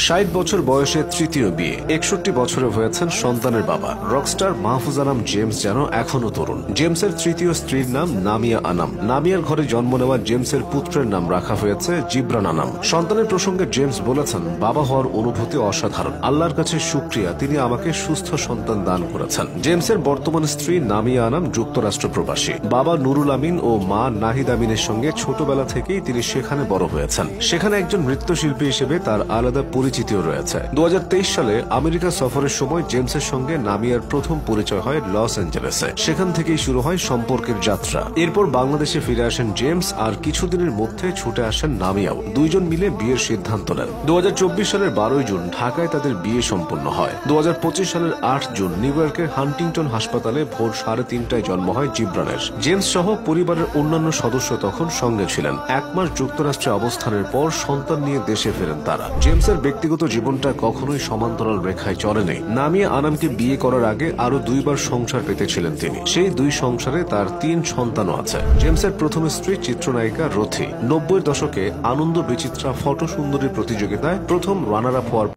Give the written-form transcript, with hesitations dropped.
৬০ বছর বয়সে তৃতীয় বিয়ে, ৬১ বছরে হয়েছেন সন্তানের বাবা। রকস্টার মাহফুজ আনাম জেমস যেন এখনো তরুণ। জেমসের তৃতীয় স্ত্রীর নাম নামিয়া আনাম। নামিয়ার ঘরে জন্ম নেওয়া জেমসের পুত্রের নাম রাখা হয়েছে জিবরান আনাম। সন্তানের প্রসঙ্গে জেমস বলেছেন, বাবা হওয়ার অনুভূতি অসাধারণ। আল্লাহর কাছে শুকরিয়া, তিনি আমাকে সুস্থ সন্তান দান করেছেন। জেমসের বর্তমান স্ত্রী নামিয়া আনাম যুক্তরাষ্ট্র প্রবাসী। বাবা নুরুল আমিন ও মা নাহিদ আমিনের সঙ্গে ছোটবেলা থেকেই তিনি সেখানে বড় হয়েছেন। সেখানে একজন নৃত্যশিল্পী হিসেবে তার আলাদা পরিচিতিও রয়েছে। ২০২৩ সালে আমেরিকা সফরের সময় জেমসের সঙ্গে নামিয়ার প্রথম পরিচয় হয় লস অ্যাঞ্জেলেসে। সেখান থেকেই শুরু হয় সম্পর্কের যাত্রা। এরপর বাংলাদেশে ফিরে আসেন জেমস, আর কিছুদিনের মধ্যে ছুটে আসেন নামিয়াও। দুইজন মিলে বিয়ের সিদ্ধান্ত নেন। ২০২৪ সালের ১২ জুন ঢাকায় তাদের বিয়ে সম্পন্ন হয়। ২০২৫ সালের ৮ জুন নিউ ইয়র্কের হান্টিংটন হাসপাতালে ভোর ৩:৩০টায় জন্ম হয় জিবরানের। জেমস সহ পরিবারের অন্যান্য সদস্য তখন সঙ্গে ছিলেন। ১ মাস যুক্তরাষ্ট্রে অবস্থানের পর সন্তান নিয়ে দেশে ফেরেন তারা। জেমসের ব্যক্তিগত জীবনটা কখনোই সমান্তরাল রেখায় চলেনি। নামিয়া আনামকে বিয়ে করার আগে আরো ২ বার সংসার পেতেছিলেন তিনি। সেই ২ সংসারে তার ৩ সন্তানও আছে। জেমসের প্রথম স্ত্রী চিত্রনায়িকা রথি। ৯০ দশকে আনন্দ বিচিত্রা ফটো সুন্দরী প্রতিযোগিতায় প্রথম রানার আপ হওয়ার